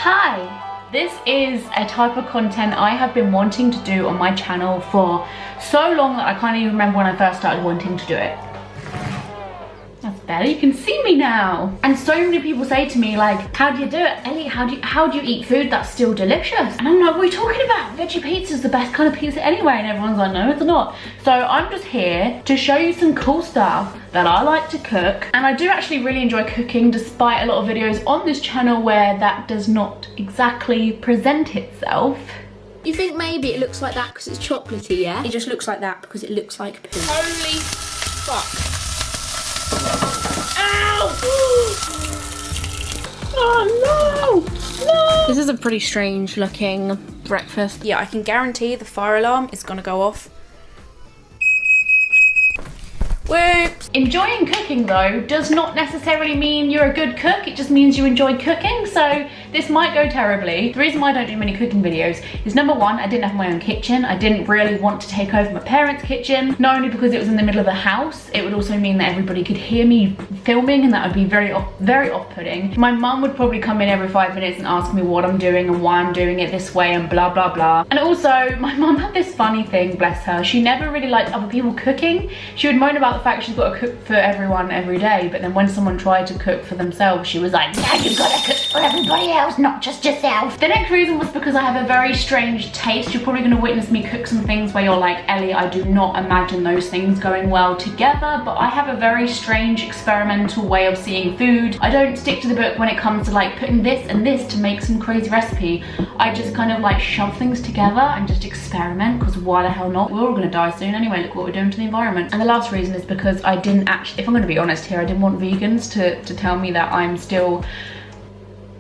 Hi! This is a type of content I have been wanting to do on my channel for so long that I can't even remember when I first started wanting to do it. That's better, you can see me now. And so many people say to me like, how do you do it? Ellie, how do you eat food that's still delicious? And I'm like, what are you talking about? Veggie pizza is the best kind of pizza anyway. And everyone's like, no, it's not. So I'm just here to show you some cool stuff that I like to cook. And I do actually really enjoy cooking, despite a lot of videos on this channel where that does not exactly present itself. You think maybe it looks like that because it's chocolatey, yeah? It just looks like that because it looks like poo. Holy fuck. Ow! Oh no! No! This is a pretty strange looking breakfast. Yeah, I can guarantee the fire alarm is gonna go off. Whoops! Enjoying cooking though does not necessarily mean you're a good cook, it just means you enjoy cooking, so this might go terribly. The reason why I don't do many cooking videos is number one, I didn't have my own kitchen. I didn't really want to take over my parents' kitchen, not only because it was in the middle of the house, it would also mean that everybody could hear me filming and that would be very off-putting. My mum would probably come in every 5 minutes and ask me what I'm doing and why I'm doing it this way and blah blah blah. And also, my mum had this funny thing, bless her, she never really liked other people cooking. She would moan about the fact she's got to cook for everyone every day, but then when someone tried to cook for themselves, she was like, yeah, you've got to cook for everybody else, not just yourself. The next reason was because I have a very strange taste. You're probably going to witness me cook some things where you're like, Ellie, I do not imagine those things going well together, but I have a very strange experimental way of seeing food. I don't stick to the book when it comes to like putting this and this to make some crazy recipe. I just kind of like shove things together and just experiment, because why the hell not? We're all going to die soon anyway, look what we're doing to the environment. And the last reason is because I didn't actually, if I'm going to be honest here, I didn't want vegans to tell me that I'm still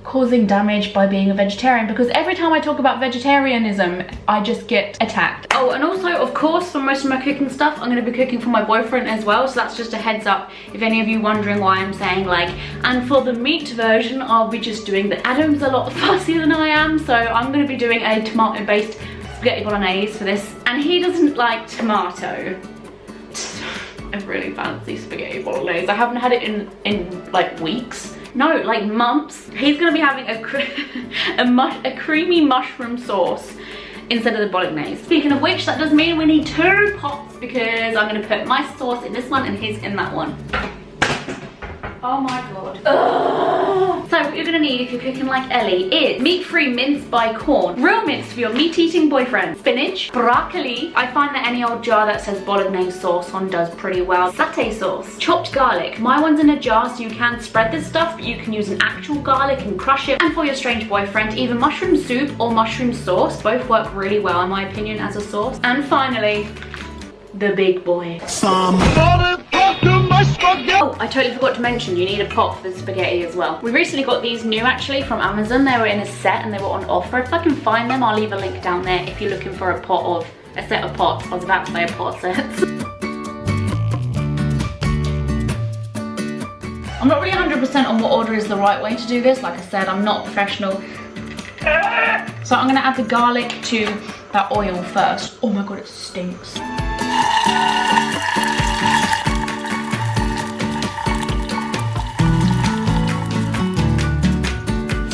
causing damage by being a vegetarian, because every time I talk about vegetarianism I just get attacked. Oh, and also of course for most of my cooking stuff I'm going to be cooking for my boyfriend as well, so that's just a heads up if any of you wondering why I'm saying like, and for the meat version I'll be just doing the Adam's a lot fussier than I am, so I'm going to be doing a tomato based spaghetti bolognese for this, and he doesn't like tomato. A really fancy spaghetti bolognese. I haven't had it in like weeks. No, like months. He's gonna be having a creamy mushroom sauce instead of the bolognese. Speaking of which, that does mean we need 2 pots, because I'm gonna put my sauce in this one and his in that one. Oh my god. Ugh. So what you're gonna need if you're cooking like Ellie is meat-free mince by Quorn, real mince for your meat-eating boyfriend, spinach, broccoli, I find that any old jar that says bolognese sauce on does pretty well, satay sauce, chopped garlic, my one's in a jar so you can spread this stuff, but you can use an actual garlic and crush it, and for your strange boyfriend, either mushroom soup or mushroom sauce, both work really well in my opinion as a sauce. And finally, the big boy. Oh, I totally forgot to mention, you need a pot for the spaghetti as well. We recently got these new actually from Amazon. They were in a set and they were on offer. If I can find them, I'll leave a link down there if you're looking for a set of pots. I was about to say a pot set. I'm not really 100% on what order is the right way to do this. Like I said, I'm not a professional. So I'm gonna add the garlic to that oil first. Oh my god, it stinks.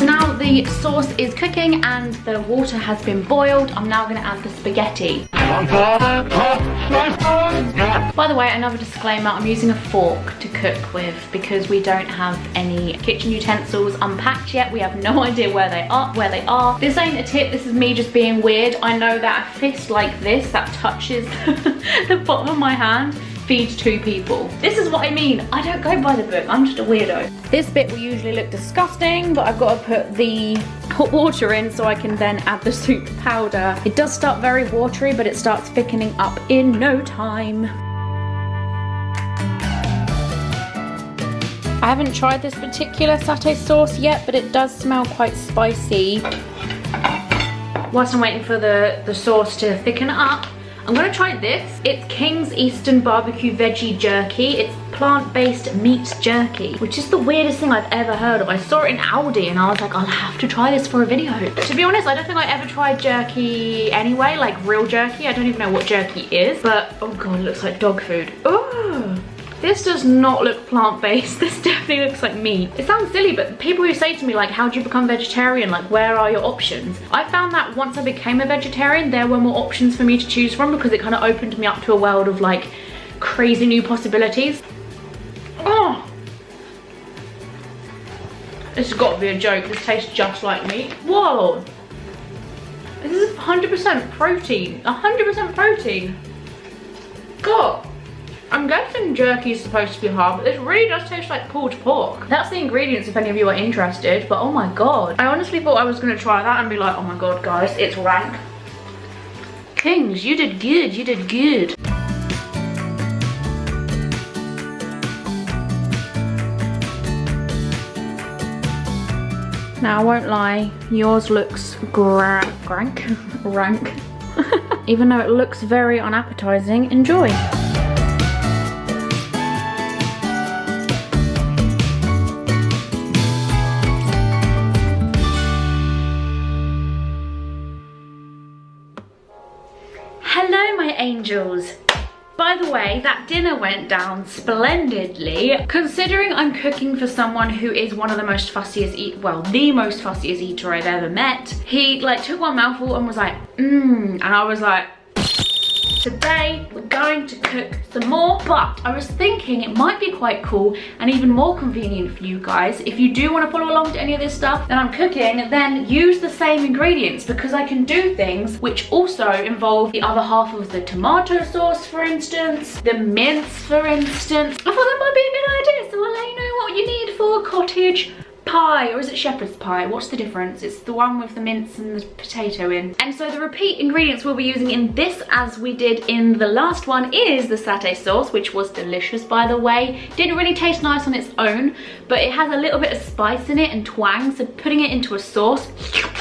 Now the sauce is cooking and the water has been boiled. I'm now going to add the spaghetti. By the way, another disclaimer, I'm using a fork to cook with because we don't have any kitchen utensils unpacked yet. We have no idea where they are. This ain't a tip, this is me just being weird. I know that a fist like this that touches the bottom of my hand feeds 2 people. This is what I mean. I don't go by the book. I'm just a weirdo. This bit will usually look disgusting, but I've got to put the hot water in so I can then add the soup powder. It does start very watery, but it starts thickening up in no time. I haven't tried this particular satay sauce yet, but it does smell quite spicy. Whilst I'm waiting for the sauce to thicken up, I'm gonna try this. It's King's Eastern Barbecue Veggie Jerky. It's plant-based meat jerky, which is the weirdest thing I've ever heard of. I saw it in Aldi and I was like, I'll have to try this for a video. To be honest, I don't think I ever tried jerky anyway, like real jerky. I don't even know what jerky is, but oh god, it looks like dog food. Oh, This does not look plant-based. This definitely looks like meat. It sounds silly, but people who say to me like, how do you become vegetarian? Like, where are your options? I found that once I became a vegetarian, there were more options for me to choose from because it kind of opened me up to a world of like crazy new possibilities. Oh, this has got to be a joke. This tastes just like meat. Whoa. This is 100% protein. 100% protein. God. I'm guessing jerky is supposed to be hard, but this really does taste like pulled pork. That's the ingredients if any of you are interested, but oh my god. I honestly thought I was gonna try that and be like, oh my god guys, it's rank. Kings, you did good, you did good. Now I won't lie, yours looks rank. Even though it looks very unappetizing, enjoy. Hello my angels. By the way, that dinner went down splendidly. Considering I'm cooking for someone who is one of the most fussiest the most fussiest eater I've ever met, he like took one mouthful and was like, and I was like, today we're going to cook some more. But I was thinking it might be quite cool and even more convenient for you guys if you do want to follow along to any of this stuff that I'm cooking, then use the same ingredients, because I can do things which also involve the other half of the tomato sauce, for instance, the mince, for instance. I thought that might be a good idea, so I'll let you know what you need for cottage pie, or is it shepherd's pie? What's the difference? It's the one with the mince and the potato in. And so the repeat ingredients we'll be using in this, as we did in the last one, is the satay sauce, which was delicious by the way. Didn't really taste nice on its own, but it has a little bit of spice in it and twang, so putting it into a sauce.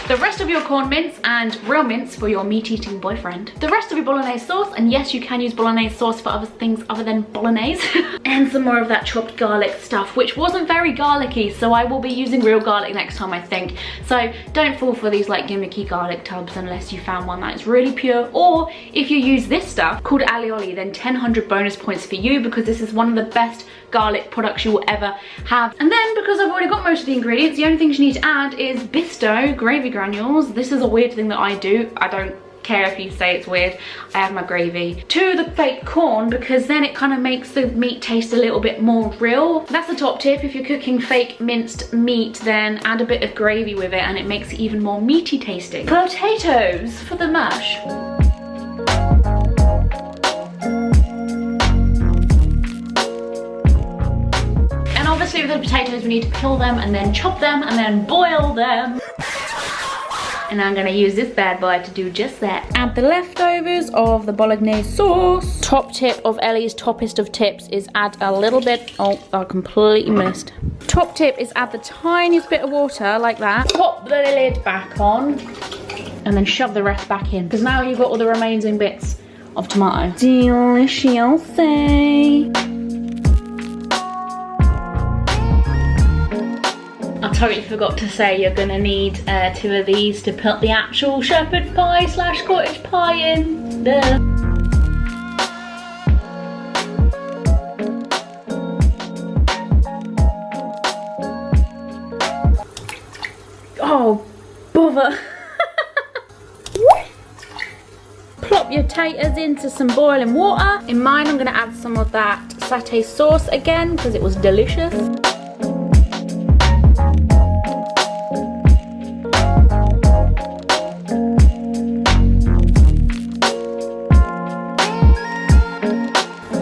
The rest of your corn mince and real mince for your meat-eating boyfriend. The rest of your bolognese sauce, and yes, you can use bolognese sauce for other things other than bolognese. And some more of that chopped garlic stuff, which wasn't very garlicky, so I will be using real garlic next time, I think. So don't fall for these like gimmicky garlic tubs unless you found one that is really pure, or if you use this stuff called alioli, then 1,000 bonus points for you, because this is one of the best garlic products you will ever have. And then, because I've already got most of the ingredients, the only things you need to add is Bisto gravy granules. This is a weird thing that I do. I don't care if you say it's weird. I add my gravy to the fake corn because then it kind of makes the meat taste a little bit more real. That's the top tip. If you're cooking fake minced meat, then add a bit of gravy with it and it makes it even more meaty tasting. Potatoes for the mash. And obviously with the potatoes we need to peel them and then chop them and then boil them. And I'm gonna use this bad boy to do just that. Add the leftovers of the bolognese sauce. Top tip of Ellie's toppest of tips is add a little bit, oh, I completely missed. Top tip is add the tiniest bit of water like that. Pop the lid back on and then shove the rest back in. Because now you've got all the remaining bits of tomato. Delicious. I totally forgot to say you're gonna need 2 of these to put the actual shepherd's pie / cottage pie in. Duh. Oh, bother. Plop your taters into some boiling water. In mine, I'm gonna add some of that satay sauce again because it was delicious.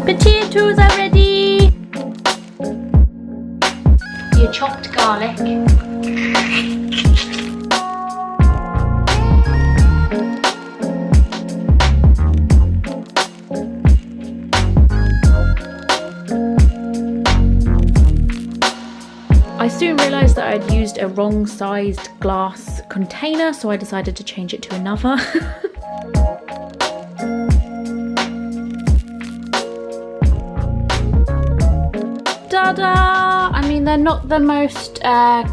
Potatoes are ready. Your chopped garlic. I soon realised that I'd used a wrong sized glass container, so I decided to change it to another. Ta-da! I mean, they're not the most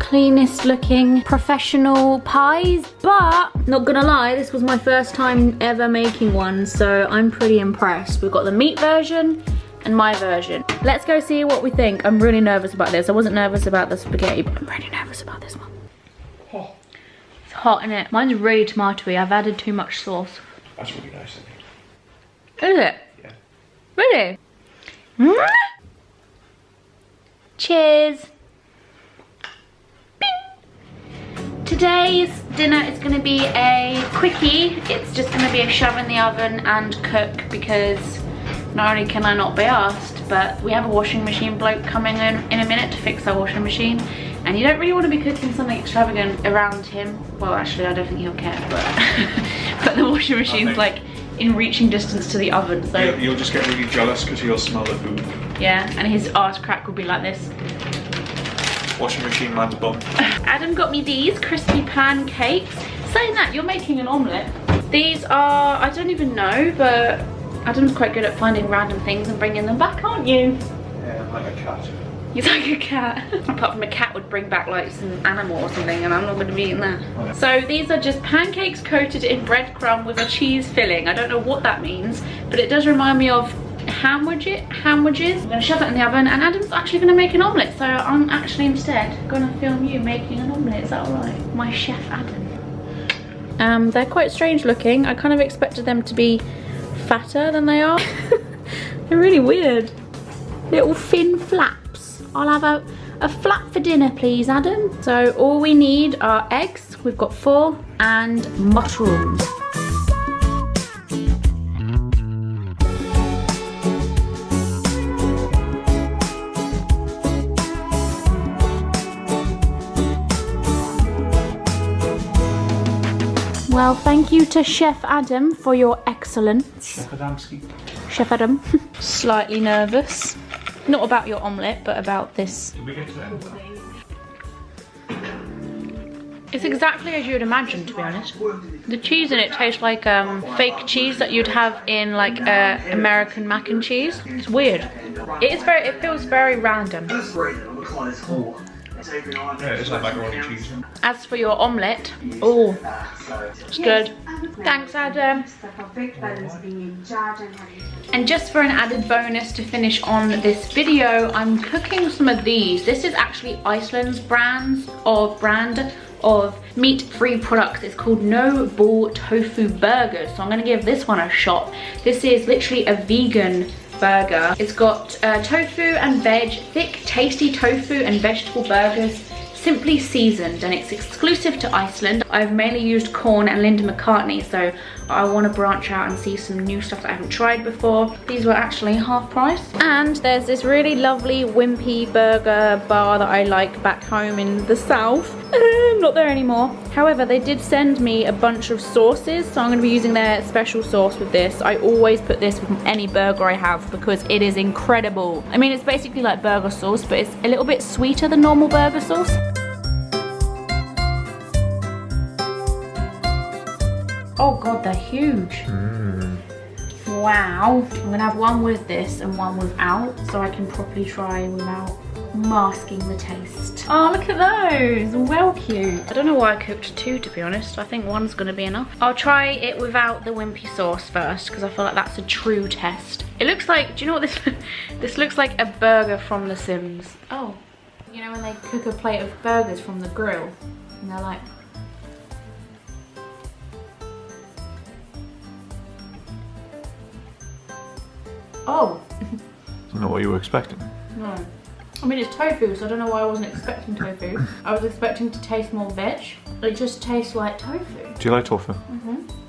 cleanest looking professional pies, but not gonna lie, this was my first time ever making one, so I'm pretty impressed. We've got the meat version and my version. Let's go see what we think. I'm really nervous about this. I wasn't nervous about the spaghetti, but I'm really nervous about this one. Oh, It's hot, isn't it? Mine's really tomatoey. I've added too much sauce. that's really nice, I think. Is it? Yeah. Really? Cheers. Bing. Today's dinner is going to be a quickie. It's just going to be a shove in the oven and cook, because not only can I not be asked, but we have a washing machine bloke coming in a minute to fix our washing machine, and you don't really want to be cooking something extravagant around him. Well, actually, I don't think he'll care, but but the washing machine's like in reaching distance to the oven, so You'll just get really jealous because you'll smell the food. yeah, and his arse crack will be like this. Washing machine man's bum. Adam got me these crispy pancakes. Saying that, you're making an omelette. These are, I don't even know, but Adam's quite good at finding random things and bringing them back, aren't you? Yeah, I'm like a cat. He's like a cat. Apart from a cat would bring back like some animal or something, and I'm not going to be eating that. Oh. So these are just pancakes coated in breadcrumb with a cheese filling. I don't know what that means, but it does remind me of sandwiches. I'm going to shove that in the oven, and Adam's actually going to make an omelette, so I'm actually instead going to film you making an omelette. Is that alright? My chef Adam. They're quite strange looking. I kind of expected them to be fatter than they are. They're really weird. Little thin flaps. I'll have a flap for dinner, please, Adam. So all we need are eggs. We've got 4, and mushrooms. Well, thank you to Chef Adam for your excellence. Chef Adamski. Chef Adam. Slightly nervous. Not about your omelette, but about this. Did we get to the end? It's exactly as you would imagine, to be honest. The cheese in it tastes like fake cheese that you'd have in like American mac and cheese. It's weird. It feels very random. Yeah, it's like macaroni cheese. As for your omelette, oh, it's good. Thanks, Adam. And just for an added bonus to finish on this video, I'm cooking some of these. This is actually Iceland's brand of meat-free products. It's called No Bull Tofu Burgers. So I'm gonna give this one a shot. This is literally a vegan burger. It's got tofu and veg, thick, tasty tofu and vegetable burgers, simply seasoned, and it's exclusive to Iceland. I've mainly used Corn and Linda McCartney, so I want to branch out and see some new stuff that I haven't tried before. These were actually half price. And there's this really lovely Wimpy burger bar that I like back home in the south. Not there anymore. However, they did send me a bunch of sauces, so I'm going to be using their special sauce with this. I always put this with any burger I have because it is incredible. I mean, it's basically like burger sauce, but it's a little bit sweeter than normal burger sauce. Oh god, they're huge. Wow. I'm gonna have one with this and one without, so I can properly try without masking the taste. Oh, look at those. Well cute. I don't know why I cooked 2, to be honest. I think one's gonna be enough. I'll try it without the Wimpy sauce first, because I feel like that's a true test. It looks like, do you know what this this looks like? A burger from The Sims. Oh. You know when they cook a plate of burgers from the grill and they're like, oh. Not what you were expecting. No. I mean, it's tofu, so I don't know why I wasn't expecting tofu. I was expecting to taste more veg. It just tastes like tofu. Do you like tofu?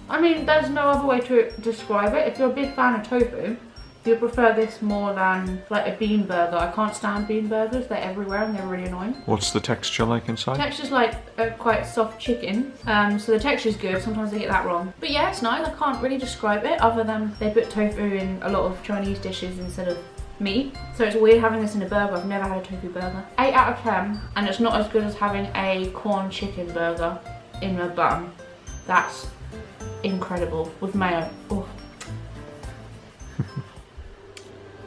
I mean, there's no other way to describe it. If you're a big fan of tofu, you'll prefer this more than like a bean burger. I can't stand bean burgers. They're everywhere and they're really annoying. What's the texture like inside? Texture's like a quite soft chicken, so the texture's good. Sometimes they get that wrong. But yeah, it's nice. I can't really describe it other than they put tofu in a lot of Chinese dishes instead of meat. So it's weird having this in a burger. I've never had a tofu burger. 8 out of 10, and it's not as good as having a corn chicken burger in a bun. That's incredible with mayo. Oh.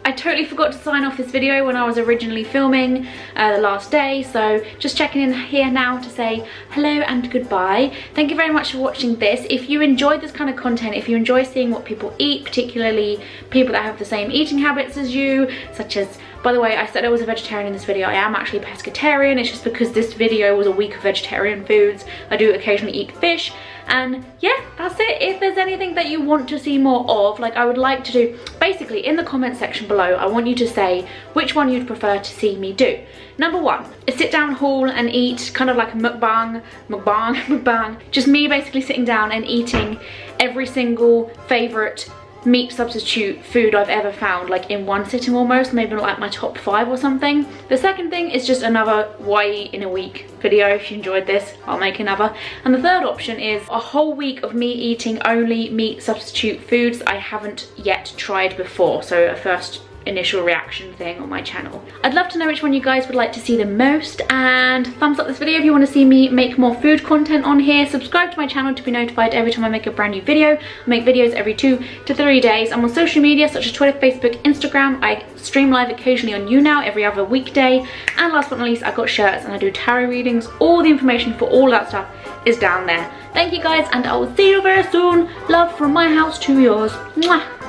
I totally forgot to sign off this video when I was originally filming the last day, so just checking in here now to say hello and goodbye. Thank you very much for watching this. If you enjoyed this kind of content, if you enjoy seeing what people eat, particularly people that have the same eating habits as you, such as By the way, I said I was a vegetarian in this video. I am actually a pescatarian. It's just because this video was a week of vegetarian foods. I do occasionally eat fish. And yeah, that's it. If there's anything that you want to see more of, like I would like to do, basically in the comment section below, I want you to say which one you'd prefer to see me do. Number one, a sit down haul and eat, kind of like a mukbang. Just me basically sitting down and eating every single favorite meat substitute food I've ever found, like in one sitting almost, maybe like my top 5 or something. The second thing is just another why eat in a week video. If you enjoyed this, I'll make another. And the third option is a whole week of me eating only meat substitute foods I haven't yet tried before, so a first initial reaction thing on my channel. I'd love to know which one you guys would like to see the most, and thumbs up this video if you want to see me make more food content on here. Subscribe to my channel to be notified every time I make a brand new video. I make videos every 2 to 3 days. I'm on social media such as Twitter, Facebook, Instagram. I stream live occasionally on YouNow every other weekday, and last but not least, I've got shirts and I do tarot readings. All the information for all that stuff is down there. Thank you guys, and I will see you very soon. Love from my house to yours. Mwah.